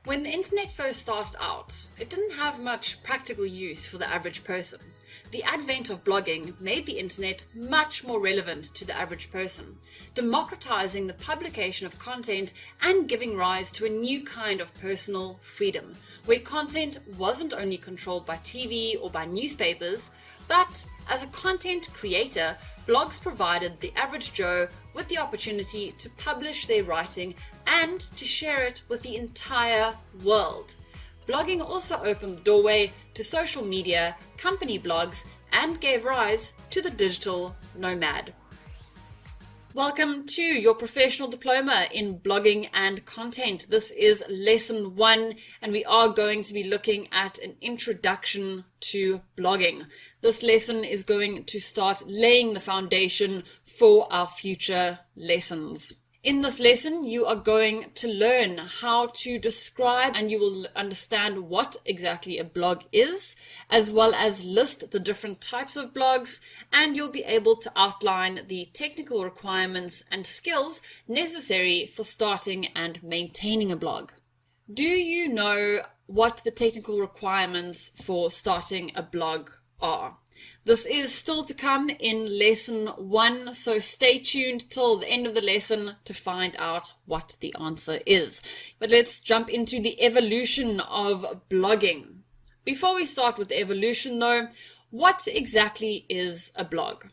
When the internet first started out, it didn't have much practical use for the average person. The advent of blogging made the internet much more relevant to the average person, democratizing the publication of content and giving rise to a new kind of personal freedom, where content wasn't only controlled by TV or by newspapers, but as a content creator, blogs provided the average Joe with the opportunity to publish their writing and to share it with the entire world. Blogging also opened the doorway to social media, company blogs, and gave rise to the digital nomad. Welcome to your professional diploma in blogging and content. This is lesson 1, and we are going to be looking at an introduction to blogging. This lesson is going to start laying the foundation for our future lessons. In this lesson, you are going to learn how to describe, and you will understand what exactly a blog is, as well as list the different types of blogs, and you'll be able to outline the technical requirements and skills necessary for starting and maintaining a blog. Do you know what the technical requirements for starting a blog are? This is still to come in lesson 1, so stay tuned till the end of the lesson to find out what the answer is. But let's jump into the evolution of blogging. Before we start with the evolution though, what exactly is a blog?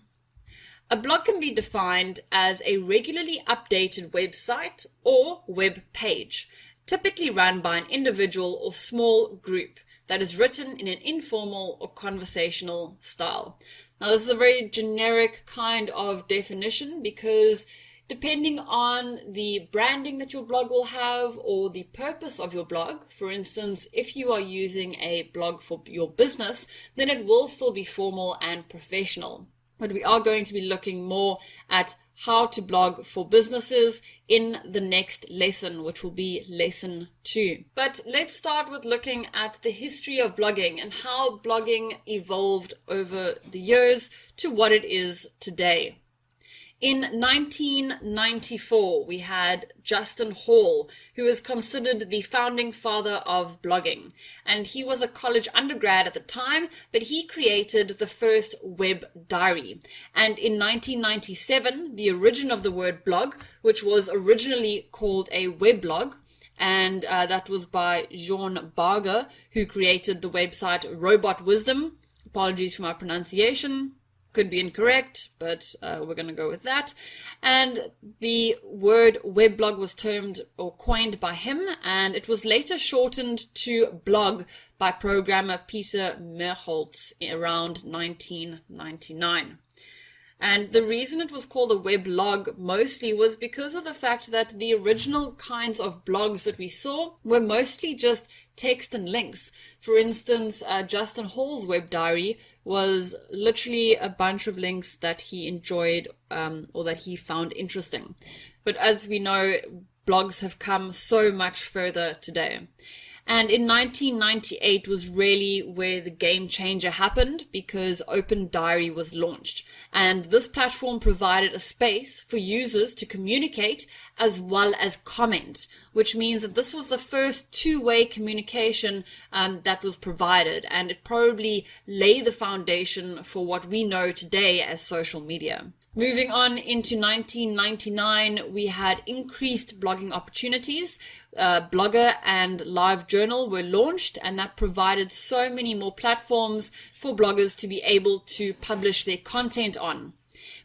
A blog can be defined as a regularly updated website or web page, typically run by an individual or small group, that is written in an informal or conversational style. Now, this is a very generic kind of definition because depending on the branding that your blog will have or the purpose of your blog, for instance, if you are using a blog for your business, then it will still be formal and professional. But we are going to be looking more at how to blog for businesses in the next lesson, which will be lesson 2. But let's start with looking at the history of blogging and how blogging evolved over the years to what it is today. In 1994, we had Justin Hall, who is considered the founding father of blogging. And he was a college undergrad at the time, but he created the first web diary. And in 1997, the origin of the word blog, which was originally called a weblog, and that was by Jean Barger, who created the website Robot Wisdom. Apologies for my pronunciation. Could be incorrect, but we're going to go with that. And the word weblog was termed or coined by him, and it was later shortened to blog by programmer Peter Merholtz around 1999. And the reason it was called a weblog mostly was because of the fact that the original kinds of blogs that we saw were mostly just text and links. For instance, Justin Hall's web diary was literally a bunch of links that he enjoyed or that he found interesting. But as we know, blogs have come so much further today. And in 1998 was really where the game changer happened because Open Diary was launched. And this platform provided a space for users to communicate as well as comment, which means that this was the first two-way communication that was provided. And it probably laid the foundation for what we know today as social media. Moving on into 1999, we had increased blogging opportunities. Blogger and LiveJournal were launched, and that provided so many more platforms for bloggers to be able to publish their content on.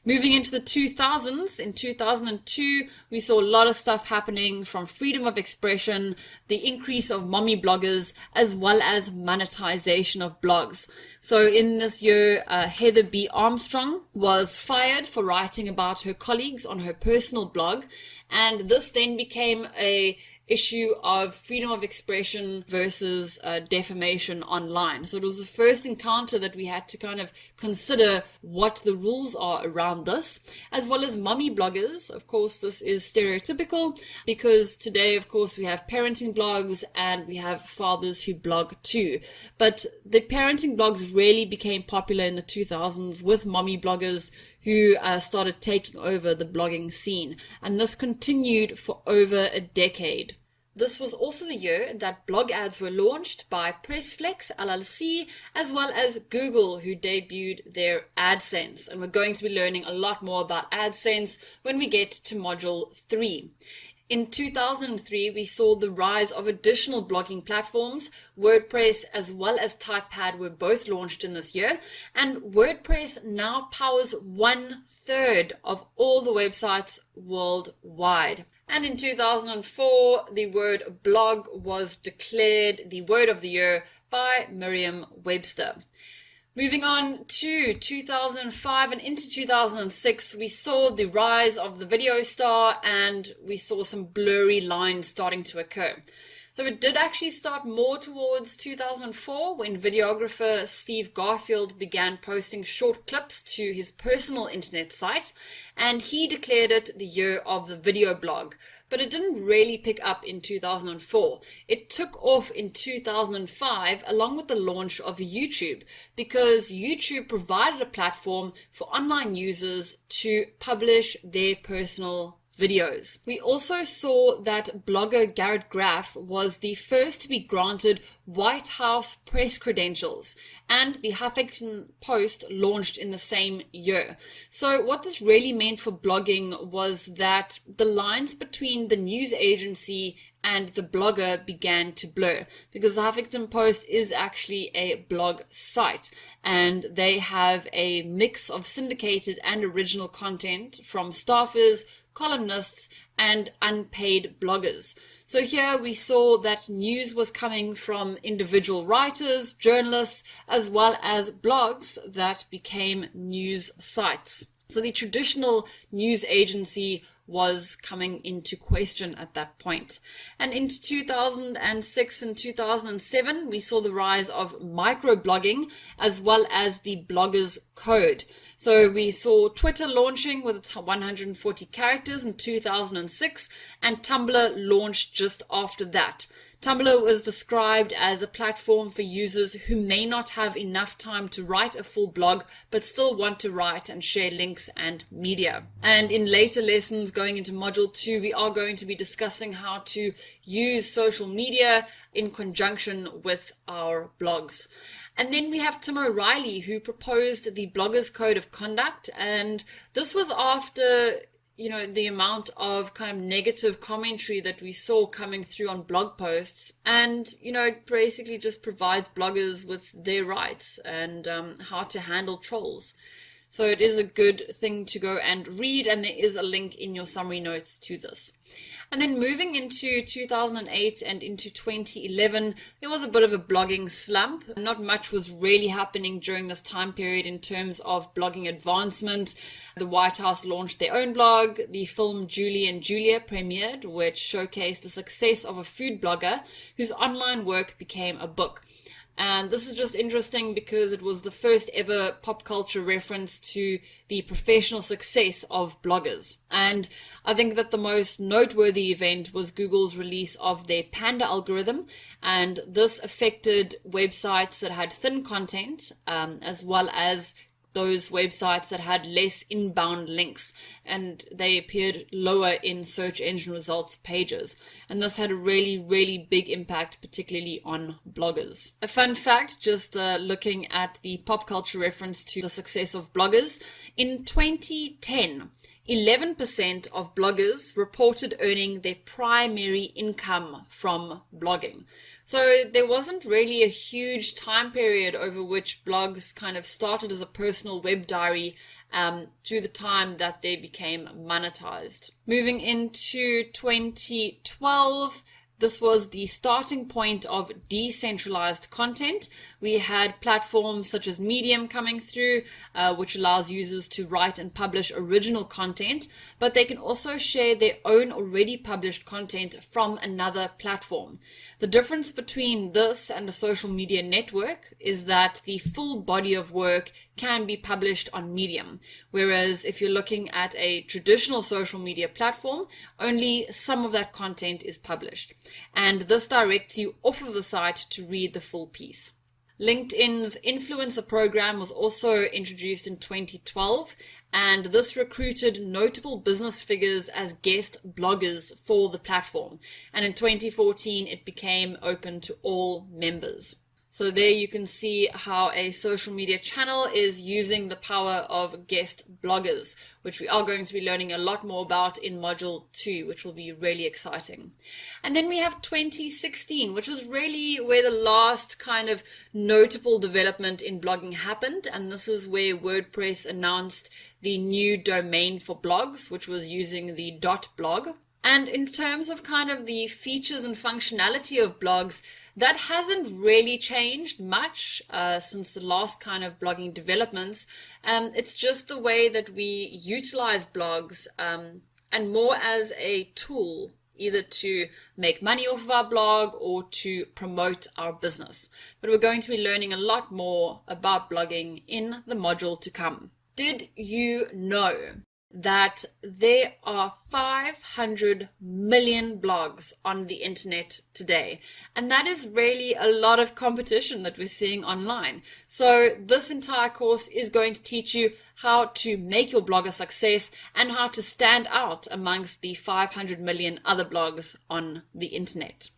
Moving into the 2000s, in 2002, we saw a lot of stuff happening from freedom of expression, the increase of mommy bloggers, as well as monetization of blogs. So in this year, Heather B. Armstrong was fired for writing about her colleagues on her personal blog, and this then became a issue of freedom of expression versus defamation online. So it was the first encounter that we had to kind of consider what the rules are around this, as well as mommy bloggers. Of course, this is stereotypical because today, of course, we have parenting blogs and we have fathers who blog too. But the parenting blogs really became popular in the 2000s with mommy bloggers who started taking over the blogging scene. And this continued for over a decade. This was also the year that blog ads were launched by Pressflex LLC, as well as Google, who debuted their AdSense. And we're going to be learning a lot more about AdSense when we get to Module 3. In 2003, we saw the rise of additional blogging platforms. WordPress as well as Typepad were both launched in this year, and WordPress now powers 1/3 of all the websites worldwide. And in 2004, the word blog was declared the word of the year by Merriam-Webster. Moving on to 2005 and into 2006, we saw the rise of the video star and we saw some blurry lines starting to occur. So it did actually start more towards 2004 when videographer Steve Garfield began posting short clips to his personal internet site, and he declared it the year of the video blog. But it didn't really pick up in 2004. It took off in 2005 along with the launch of YouTube, because YouTube provided a platform for online users to publish their personal videos. We also saw that blogger Garrett Graff was the first to be granted White House press credentials, and the Huffington Post launched in the same year. So what this really meant for blogging was that the lines between the news agency and the blogger began to blur, because the Huffington Post is actually a blog site, and they have a mix of syndicated and original content from staffers, columnists, and unpaid bloggers. So here we saw that news was coming from individual writers, journalists, as well as blogs that became news sites. So the traditional news agency was coming into question at that point. And into 2006 and 2007, we saw the rise of microblogging as well as the Bloggers Code. So we saw Twitter launching with its 140 characters in 2006, and Tumblr launched just after that. Tumblr was described as a platform for users who may not have enough time to write a full blog, but still want to write and share links and media. And in later lessons going into Module 2, we are going to be discussing how to use social media in conjunction with our blogs. And then we have Tim O'Reilly, who proposed the Bloggers Code of Conduct, and this was after the amount of kind of negative commentary that we saw coming through on blog posts. And, it basically just provides bloggers with their rights and how to handle trolls. So it is a good thing to go and read, and there is a link in your summary notes to this. And then moving into 2008 and into 2011, there was a bit of a blogging slump. Not much was really happening during this time period in terms of blogging advancement. The White House launched their own blog. The film Julie and Julia premiered, which showcased the success of a food blogger whose online work became a book. And this is just interesting because it was the first ever pop culture reference to the professional success of bloggers. And I think that the most noteworthy event was Google's release of their Panda algorithm. And this affected websites that had thin content, as well as those websites that had less inbound links, and they appeared lower in search engine results pages. And this had a really, really big impact, particularly on bloggers. A fun fact, just looking at the pop culture reference to the success of bloggers, in 2010, 11% of bloggers reported earning their primary income from blogging. So there wasn't really a huge time period over which blogs kind of started as a personal web diary to the time that they became monetized. Moving into 2012, this was the starting point of decentralized content. We had platforms such as Medium coming through, which allows users to write and publish original content, but they can also share their own already published content from another platform. The difference between this and a social media network is that the full body of work can be published on Medium, whereas if you're looking at a traditional social media platform, only some of that content is published. And this directs you off of the site to read the full piece. LinkedIn's influencer program was also introduced in 2012, and this recruited notable business figures as guest bloggers for the platform. And in 2014, it became open to all members. So there you can see how a social media channel is using the power of guest bloggers, which we are going to be learning a lot more about in Module 2, which will be really exciting. And then we have 2016, which was really where the last kind of notable development in blogging happened. And this is where WordPress announced the new domain for blogs, which was using the .blog. And in terms of kind of the features and functionality of blogs, that hasn't really changed much since the last kind of blogging developments. It's just the way that we utilize blogs and more as a tool, either to make money off of our blog or to promote our business. But we're going to be learning a lot more about blogging in the module to come. Did you know that there are 500 million blogs on the internet today? And that is really a lot of competition that we're seeing online. So this entire course is going to teach you how to make your blog a success and how to stand out amongst the 500 million other blogs on the internet.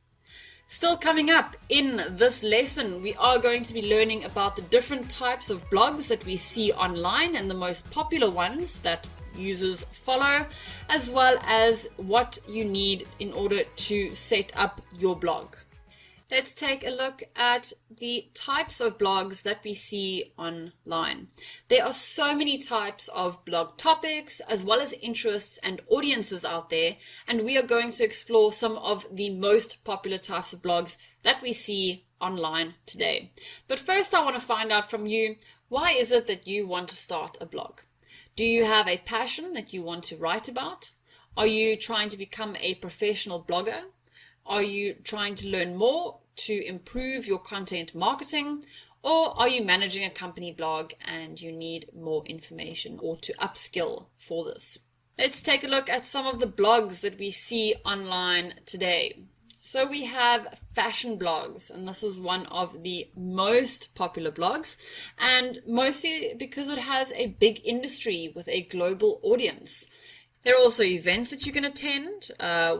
Still coming up in this lesson, we are going to be learning about the different types of blogs that we see online and the most popular ones that users follow, as well as what you need in order to set up your blog. Let's take a look at the types of blogs that we see online. There are so many types of blog topics, as well as interests and audiences out there, and we are going to explore some of the most popular types of blogs that we see online today. But first, I want to find out from you, why is it that you want to start a blog? Do you have a passion that you want to write about? Are you trying to become a professional blogger? Are you trying to learn more to improve your content marketing? Or are you managing a company blog and you need more information or to upskill for this? Let's take a look at some of the blogs that we see online today. So we have fashion blogs, and this is one of the most popular blogs, and mostly because it has a big industry with a global audience. There are also events that you can attend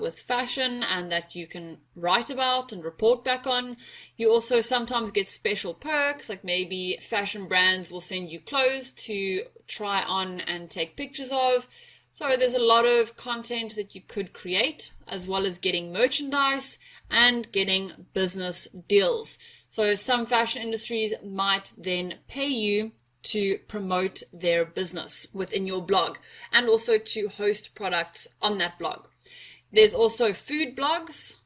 with fashion and that you can write about and report back on. You also sometimes get special perks, like maybe fashion brands will send you clothes to try on and take pictures of. So there's a lot of content that you could create, as well as getting merchandise and getting business deals. So some fashion industries might then pay you to promote their business within your blog and also to host products on that blog. There's also food blogs,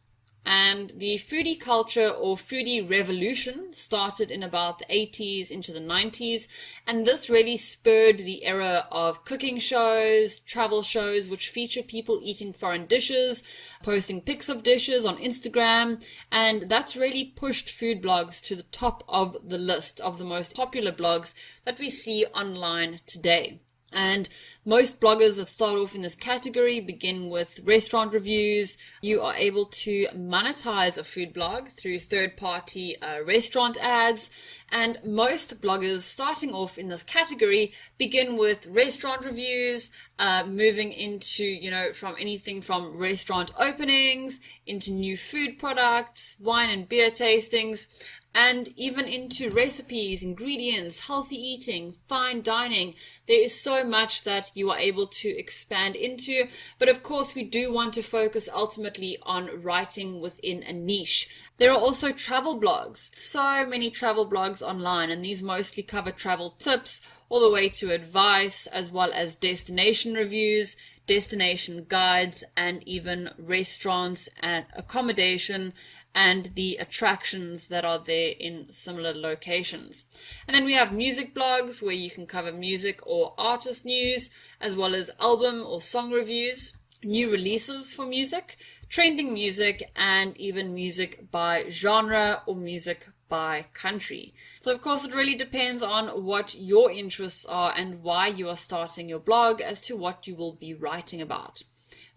and the foodie culture or foodie revolution started in about the 80s into the 90s, and this really spurred the era of cooking shows, travel shows, which feature people eating foreign dishes, posting pics of dishes on Instagram, and that's really pushed food blogs to the top of the list of the most popular blogs that we see online today. And most bloggers that start off in this category begin with restaurant reviews. You are able to monetize a food blog through third-party restaurant ads. And most bloggers starting off in this category begin with restaurant reviews, moving into, from anything from restaurant openings into new food products, wine and beer tastings, and even into recipes, ingredients, healthy eating, fine dining. There is so much that you are able to expand into. But of course, we do want to focus ultimately on writing within a niche. There are also travel blogs. So many travel blogs online, and these mostly cover travel tips all the way to advice, as well as destination reviews, destination guides, and even restaurants and accommodation and the attractions that are there in similar locations. And then we have music blogs, where you can cover music or artist news, as well as album or song reviews, new releases for music, trending music, and even music by genre or music by country. So of course it really depends on what your interests are and why you are starting your blog as to what you will be writing about.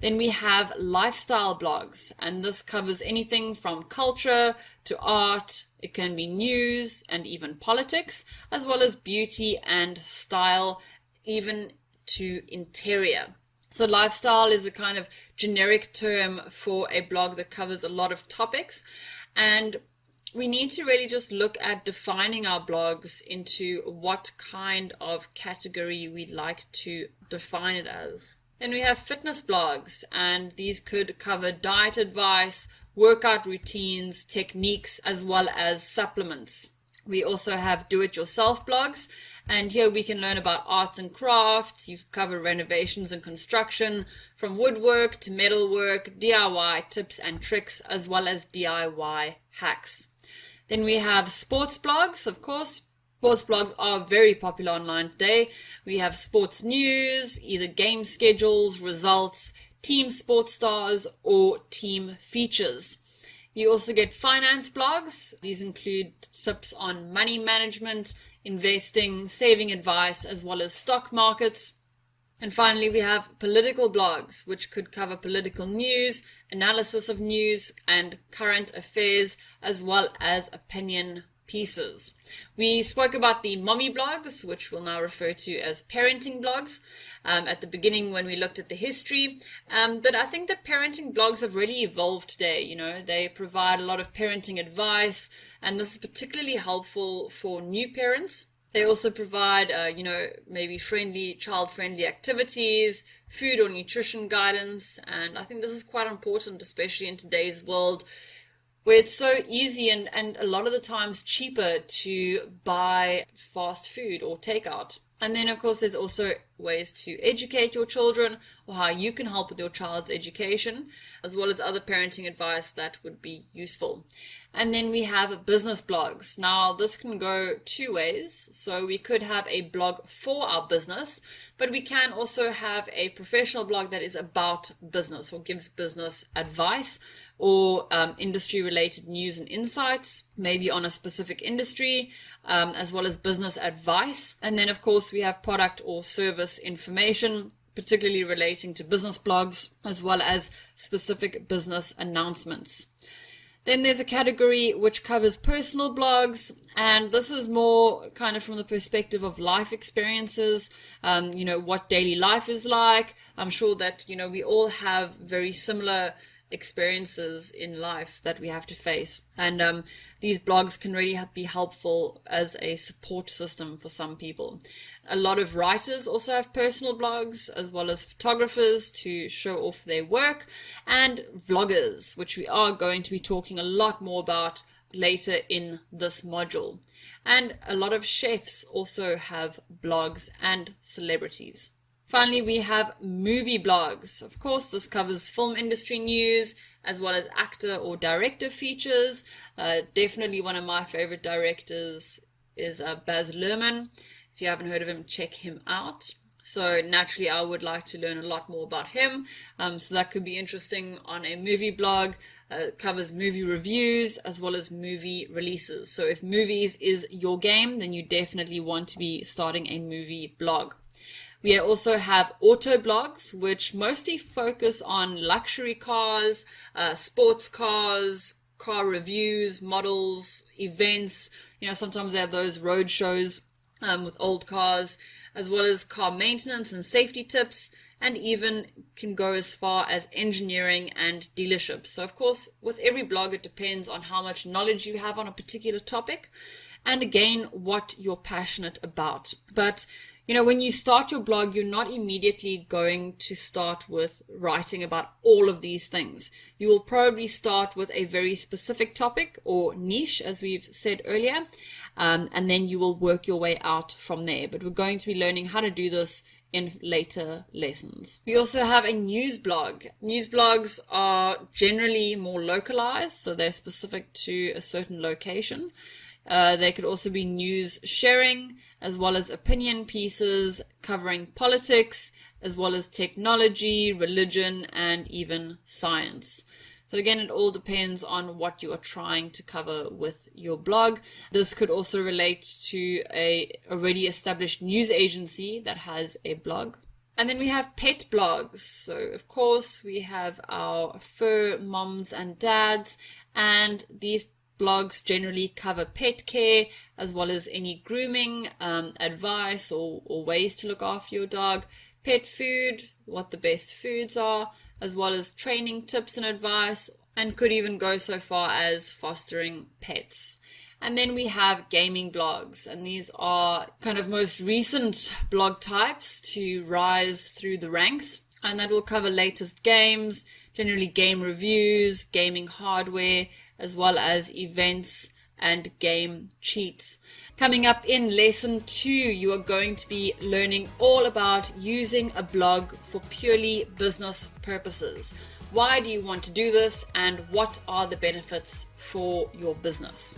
Then we have lifestyle blogs, and this covers anything from culture to art. It can be news and even politics, as well as beauty and style, even to interior. So lifestyle is a kind of generic term for a blog that covers a lot of topics, and we need to really just look at defining our blogs into what kind of category we'd like to define it as. Then we have fitness blogs, and these could cover diet advice, workout routines, techniques, as well as supplements. We also have do-it-yourself blogs, and here we can learn about arts and crafts. You cover renovations and construction, from woodwork to metalwork, DIY tips and tricks, as well as DIY hacks. Then we have sports blogs, of course. Sports blogs are very popular online today. We have sports news, either game schedules, results, team sports stars, or team features. You also get finance blogs. These include tips on money management, investing, saving advice, as well as stock markets. And finally, we have political blogs, which could cover political news, analysis of news, and current affairs, as well as opinion pieces. We spoke about the mommy blogs, which we'll now refer to as parenting blogs, at the beginning when we looked at the history. But I think that parenting blogs have really evolved today. You know, they provide a lot of parenting advice, and this is particularly helpful for new parents. They also provide, maybe child-friendly activities, food or nutrition guidance, and I think this is quite important, especially in today's world, where it's so easy and a lot of the times cheaper to buy fast food or takeout. And then, of course, there's also ways to educate your children, or how you can help with your child's education, as well as other parenting advice that would be useful. And then we have business blogs. Now, this can go two ways. So we could have a blog for our business, but we can also have a professional blog that is about business or gives business advice, or industry-related news and insights, maybe on a specific industry, as well as business advice. And then, of course, we have product or service information, particularly relating to business blogs, as well as specific business announcements. Then there's a category which covers personal blogs, and this is more kind of from the perspective of life experiences, what daily life is like. I'm sure that, we all have very similar experiences in life that we have to face, and these blogs can really be helpful as a support system for some people. A lot of writers also have personal blogs, as well as photographers to show off their work, and vloggers, which we are going to be talking a lot more about later in this module. And a lot of chefs also have blogs, and celebrities. Finally, we have movie blogs. Of course, this covers film industry news, as well as actor or director features. Definitely one of my favorite directors is Baz Luhrmann. If you haven't heard of him, check him out. So naturally, I would like to learn a lot more about him. So that could be interesting on a movie blog. It covers movie reviews as well as movie releases. So if movies is your game, then you definitely want to be starting a movie blog. We also have auto blogs, which mostly focus on luxury cars, sports cars, car reviews, models, events. Sometimes they have those road shows with old cars, as well as car maintenance and safety tips, and even can go as far as engineering and dealerships. So of course, with every blog, it depends on how much knowledge you have on a particular topic, and again, what you're passionate about. But when you start your blog, you're not immediately going to start with writing about all of these things. You will probably start with a very specific topic or niche, as we've said earlier, and then you will work your way out from there. But we're going to be learning how to do this in later lessons. We also have a news blog. News blogs are generally more localized, so they're specific to a certain location. They could also be news sharing, as well as opinion pieces covering politics, as well as technology, religion, and even science. So again, it all depends on what you are trying to cover with your blog. This could also relate to a already established news agency that has a blog. And then we have pet blogs. So of course we have our fur moms and dads, and these blogs generally cover pet care as well as any grooming advice or ways to look after your dog, pet food, what the best foods are, as well as training tips and advice, and could even go so far as fostering pets. And then we have gaming blogs, and these are kind of most recent blog types to rise through the ranks, and that will cover latest games, generally game reviews, gaming hardware, as well as events and game cheats. Coming up in lesson 2, you are going to be learning all about using a blog for purely business purposes. Why do you want to do this, and what are the benefits for your business?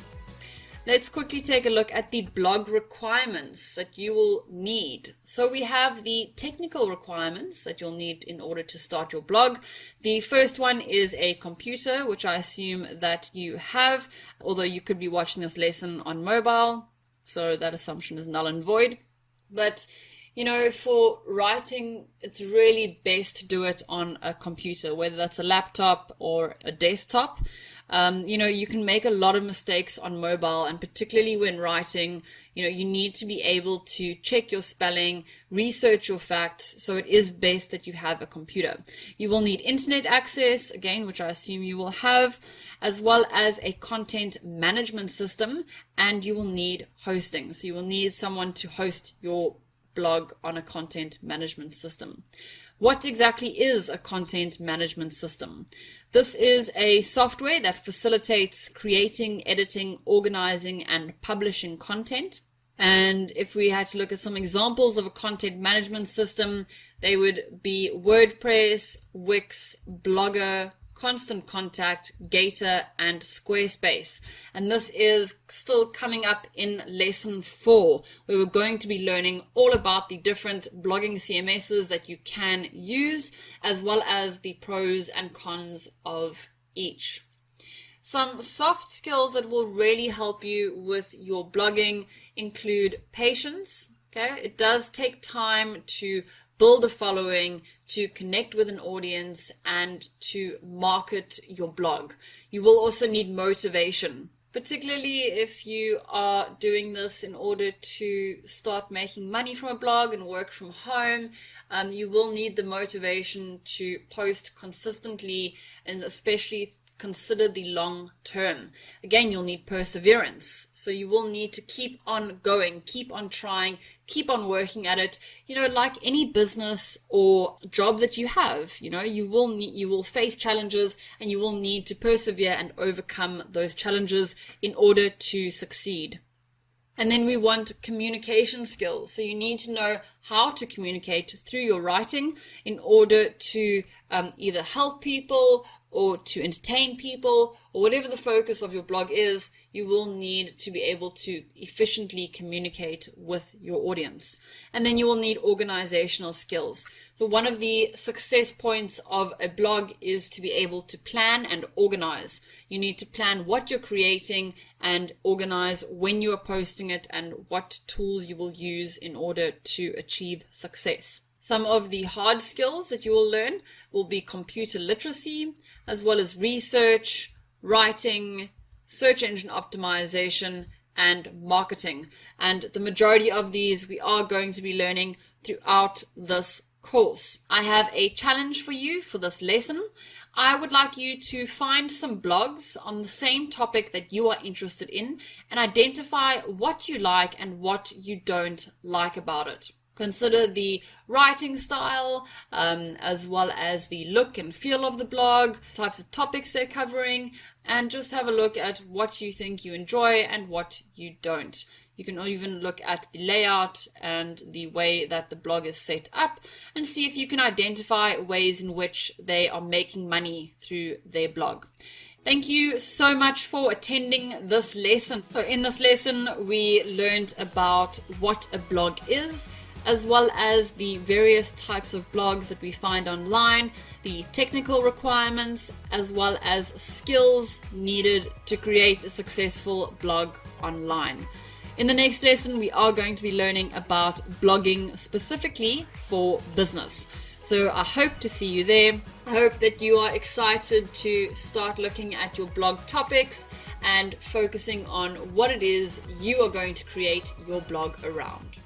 Let's quickly take a look at the blog requirements that you will need. So we have the technical requirements that you'll need in order to start your blog. The first one is a computer, which I assume that you have, although you could be watching this lesson on mobile, so that assumption is null and void. But you know, for writing, it's really best to do it on a computer, whether that's a laptop or a desktop. You know, you can make a lot of mistakes on mobile, and particularly when writing, you know, you need to be able to check your spelling, research your facts, so it is best that you have a computer. You will need internet access, again, which I assume you will have, as well as a content management system, and you will need hosting. So you will need someone to host your blog on a content management system. What exactly is a content management system? This is a software that facilitates creating, editing, organizing, and publishing content. And if we had to look at some examples of a content management system, they would be WordPress, Wix, Blogger, Constant Contact, Gator, and Squarespace. And this is still coming up in lesson 4, where we're going to be learning all about the different blogging CMSs that you can use, as well as the pros and cons of each. Some soft skills that will really help you with your blogging include patience. Okay, it does take time to build a following, to connect with an audience, and to market your blog. You will also need motivation, particularly if you are doing this in order to start making money from a blog and work from home. You will need the motivation to post consistently, and especially consider the long term. Again, you'll need perseverance. So you will need to keep on going, keep on trying, keep on working at it. You know, like any business or job that you have, you know, you will face challenges, and you will need to persevere and overcome those challenges in order to succeed. And then we want communication skills. So you need to know how to communicate through your writing in order to either help people or to entertain people, or whatever the focus of your blog is. You will need to be able to efficiently communicate with your audience. And then you will need organizational skills. So one of the success points of a blog is to be able to plan and organize. You need to plan what you're creating and organize when you are posting it and what tools you will use in order to achieve success. Some of the hard skills that you will learn will be computer literacy, as well as research, writing, search engine optimization, and marketing. And the majority of these we are going to be learning throughout this course. I have a challenge for you for this lesson. I would like you to find some blogs on the same topic that you are interested in and identify what you like and what you don't like about it. Consider the writing style, as well as the look and feel of the blog, types of topics they're covering, and just have a look at what you think you enjoy and what you don't. You can even look at the layout and the way that the blog is set up and see if you can identify ways in which they are making money through their blog. Thank you so much for attending this lesson. So in this lesson, we learned about what a blog is, as well as the various types of blogs that we find online, the technical requirements, as well as skills needed to create a successful blog online. In the next lesson, we are going to be learning about blogging specifically for business. So I hope to see you there. I hope that you are excited to start looking at your blog topics and focusing on what it is you are going to create your blog around.